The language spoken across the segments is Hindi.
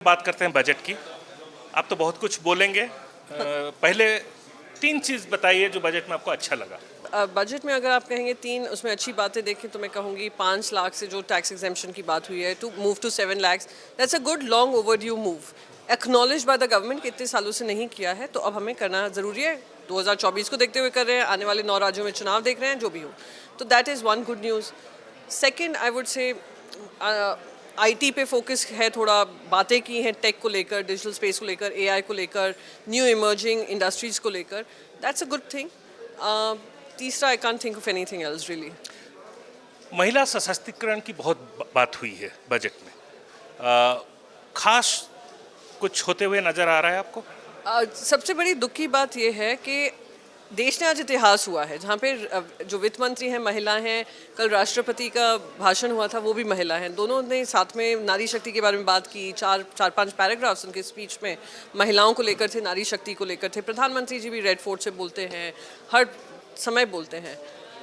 बात करते हैं बजट की। आप तो बहुत कुछ बोलेंगे, पहले 3 चीज़ बताइए जो बजट में आपको अच्छा लगा। बजट में अगर आप कहेंगे 3 उसमें अच्छी बातें देखें तो मैं कहूँगी 5 लाख से जो टैक्स एग्जेम्पशन की बात हुई है to move to 7 lakh, that's a good long overdue move, acknowledge by the government कि इतने सालों से नहीं किया है, तो अब हमें करना ज़रूरी है। 2024 को देखते हुए कर रहे हैं, आने वाले 9 राज्यों में चुनाव देख रहे हैं, जो भी हो, तो that is one good news. Second, I would say IT पे फोकस है, थोड़ा बातें की हैं टेक को लेकर, डिजिटल स्पेस को लेकर, एआई को लेकर, न्यू इमर्जिंग इंडस्ट्रीज़ को लेकर, दैट्स अ गुड थिंग। तीसरा, I can't think of anything else really. महिला सशक्तिकरण की बहुत बात हुई है बजट में, खास कुछ होते हुए नज़र आ रहा है आपको? सबसे बड़ी दुख की बात यह है कि देश ने आज इतिहास हुआ है जहाँ पे जो वित्त मंत्री हैं महिला हैं, कल राष्ट्रपति का भाषण हुआ था वो भी महिला हैं, दोनों ने साथ में नारी शक्ति के बारे में बात की। चार 5 पैराग्राफ्स उनके स्पीच में महिलाओं को लेकर थे, नारी शक्ति को लेकर थे। प्रधानमंत्री जी भी रेड फोर्ट से बोलते हैं, हर समय बोलते हैं,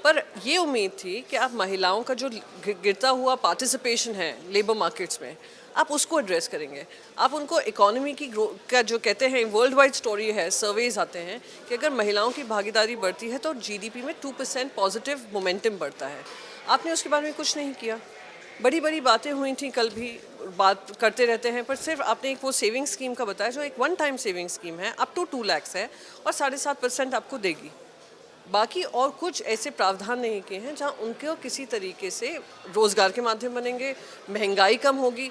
पर ये उम्मीद थी कि आप महिलाओं का जो गिरता हुआ पार्टिसिपेशन है लेबर मार्केट्स में, आप उसको एड्रेस करेंगे। आप उनको इकोनॉमी की का जो कहते हैं वर्ल्ड वाइड स्टोरी है, सर्वेज आते हैं कि अगर महिलाओं की भागीदारी बढ़ती है तो जीडीपी में 2% पॉजिटिव मोमेंटम बढ़ता है। आपने उसके बारे में कुछ नहीं किया। बड़ी बड़ी बातें हुई थी, कल भी बात करते रहते हैं, पर सिर्फ आपने एक वो सेविंग स्कीम का बताया जो एक वन टाइम सेविंग स्कीम है, अप टू 2 लाख है और 7.5% आपको देगी। बाकी और कुछ ऐसे प्रावधान नहीं किए हैं जहां उनको किसी तरीके से रोजगार के माध्यम बनेंगे, महंगाई कम होगी।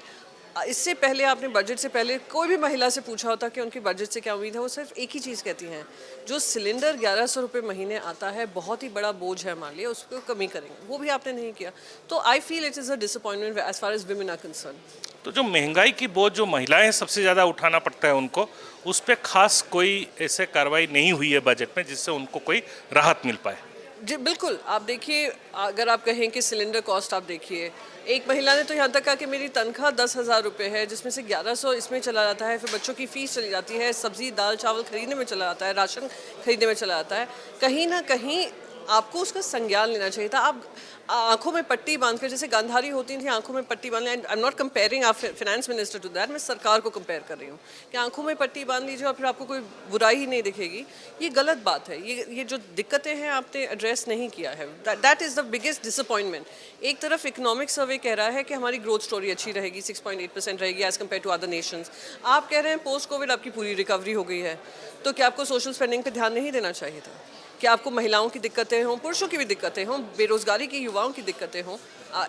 इससे पहले आपने बजट से पहले कोई भी महिला से पूछा होता कि उनकी बजट से क्या उम्मीद है, वो सिर्फ एक ही चीज़ कहती हैं, जो सिलेंडर 1100 रुपये महीने आता है बहुत ही बड़ा बोझ है हमारे लिए, उसको कमी करेंगे। वो भी आपने नहीं किया, तो I feel it is a disappointment as far as women are concern. तो जो महंगाई की बोझ जो महिलाएं सबसे ज़्यादा उठाना पड़ता है उनको, उस पर खास कोई ऐसे कार्रवाई नहीं हुई है बजट में जिससे उनको कोई राहत मिल पाए? जी बिल्कुल, आप देखिए, अगर आप कहें कि सिलेंडर कॉस्ट आप देखिए, एक महिला ने तो यहाँ तक कहा कि मेरी तनख्वाह 10,000 रुपये है, जिसमें से 1100 इसमें चला जाता है, फिर बच्चों की फ़ीस चली जाती है, सब्ज़ी दाल चावल खरीदने में चला जाता है, राशन खरीदने में चला जाता है। कहीं ना कहीं आपको उसका संज्ञान लेना चाहिए था। आप आंखों में पट्टी बांध कर, जैसे गांधारी होती थी आंखों में पट्टी बांध, आई एम नॉट कंपेयरिंग आप फाइनेंस मिनिस्टर टू दैट, मैं सरकार को कंपेयर कर रही हूँ कि आंखों में पट्टी बांध लीजिए और फिर आपको कोई बुराई ही नहीं दिखेगी। ये गलत बात है। ये जो दिक्कतें हैं आपने एड्रेस नहीं किया है, that is the biggest disappointment. एक तरफ इकोनॉमिक सर्वे कह रहा है कि हमारी ग्रोथ स्टोरी अच्छी रहेगी, 6.8% रहेगी as compare to other nations. आप कह रहे हैं पोस्ट कोविड आपकी पूरी रिकवरी हो गई है, तो क्या आपको सोशल स्पेंडिंग पर ध्यान नहीं देना चाहिए था? कि आपको महिलाओं की दिक्कतें हों, पुरुषों की भी दिक्कतें हों, बेरोजगारी की युवाओं की दिक्कतें हों,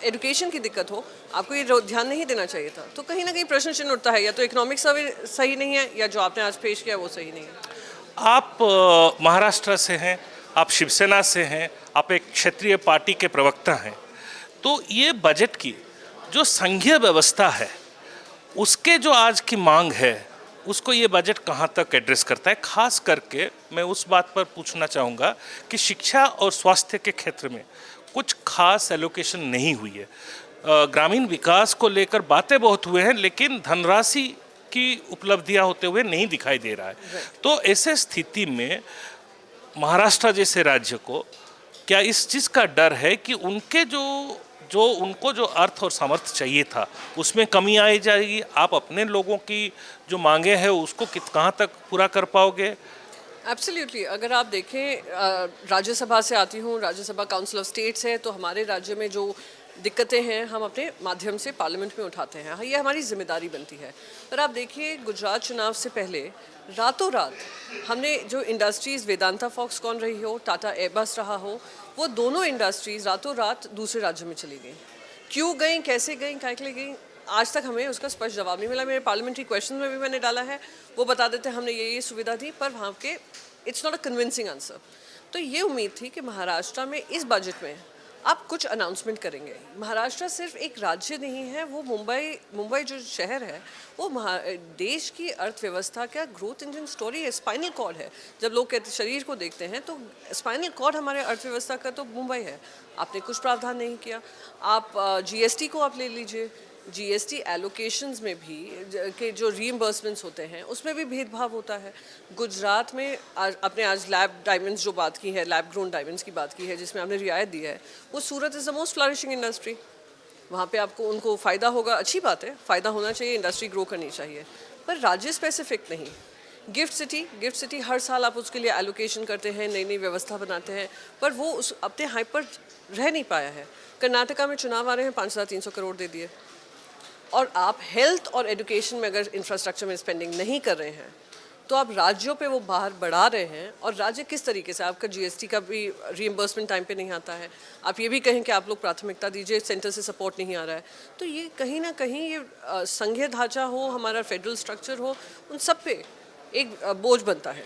एजुकेशन की दिक्कत हो, आपको ये ध्यान नहीं देना चाहिए था? तो कहीं ना कहीं प्रश्न चिन्ह उठता है, या तो इकोनॉमिक सर्वे सही नहीं है या जो आपने आज पेश किया वो सही नहीं है। आप महाराष्ट्र से हैं, आप शिवसेना से हैं, आप एक क्षेत्रीय पार्टी के प्रवक्ता हैं, तो ये बजट की जो संघीय व्यवस्था है उसके जो आज की मांग है उसको ये बजट कहाँ तक एड्रेस करता है? खास करके मैं उस बात पर पूछना चाहूँगा कि शिक्षा और स्वास्थ्य के क्षेत्र में कुछ खास एलोकेशन नहीं हुई है। ग्रामीण विकास को लेकर बातें बहुत हुए हैं, लेकिन धनराशि की उपलब्धियां होते हुए नहीं दिखाई दे रहा है। तो ऐसे स्थिति में महाराष्ट्र जैसे राज्य को क्या इस चीज़ का डर है कि उनके उनको जो अर्थ और सामर्थ्य चाहिए था उसमें कमी आई जाएगी? आप अपने लोगों की जो मांगे हैं उसको कहाँ तक पूरा कर पाओगे? एब्सोल्युटली। अगर आप देखें, राज्यसभा से आती हूँ, राज्यसभा काउंसिल ऑफ स्टेट्स है, तो हमारे राज्य में जो दिक्कतें हैं हम अपने माध्यम से पार्लियामेंट में उठाते हैं, ये हमारी जिम्मेदारी बनती है। पर आप देखिए, गुजरात चुनाव से पहले रातों रात हमने जो इंडस्ट्रीज़, वेदांता फॉक्सकॉन रही हो, टाटा एयरबस रहा हो, वो दोनों इंडस्ट्रीज़ रातों रात दूसरे राज्य में चली गई। क्यों गई, कैसे गई, क्या के लिए गई, आज तक हमें उसका स्पष्ट जवाब नहीं मिला। मेरे पार्लियामेंट्री क्वेश्चन में भी मैंने डाला है, वो बता देते हैं हमने ये सुविधा दी, पर वहाँ के it's not a convincing answer. तो ये उम्मीद थी कि महाराष्ट्र में इस बजट में आप कुछ अनाउंसमेंट करेंगे। महाराष्ट्र सिर्फ एक राज्य नहीं है, वो मुंबई जो शहर है वो देश की अर्थव्यवस्था का ग्रोथ इंजन स्टोरी है, स्पाइनल कॉर्ड है। जब लोग कहते शरीर को देखते हैं तो स्पाइनल कॉर्ड हमारे अर्थव्यवस्था का तो मुंबई है। आपने कुछ प्रावधान नहीं किया। आप जीएसटी को आप ले लीजिए, जीएसटी एलोकेशंस में भी के जो रीइंबर्समेंट्स होते हैं उसमें भी भेदभाव होता है। गुजरात में आपने आज लैब डायमंड्स जो बात की है, लैब ग्रोन डायमंड्स की बात की है, जिसमें आपने रियायत दी है, वो Surat is the most flourishing industry. वहाँ पे आपको उनको फ़ायदा होगा, अच्छी बात है, फ़ायदा होना चाहिए, इंडस्ट्री ग्रो करनी चाहिए, पर राज्य स्पेसिफिक नहीं। गिफ्ट सिटी हर साल आप उसके लिए एलोकेशन करते हैं, नई नई व्यवस्था बनाते हैं, पर वो उस अपने हाइप पर रह नहीं पाया है। कर्नाटका में चुनाव आ रहे हैं, 5,300 करोड़ दे दिए, और आप हेल्थ और एजुकेशन में अगर इंफ्रास्ट्रक्चर में स्पेंडिंग नहीं कर रहे हैं तो आप राज्यों पे वो बाहर बढ़ा रहे हैं। और राज्य किस तरीके से, आपका जीएसटी का भी रीइंबर्समेंट टाइम पे नहीं आता है, आप ये भी कहें कि आप लोग प्राथमिकता दीजिए, सेंटर से सपोर्ट नहीं आ रहा है, तो ये कहीं ना कहीं ये संघीय ढांचा हो, हमारा फेडरल स्ट्रक्चर हो, उन सब पे एक बोझ बनता है।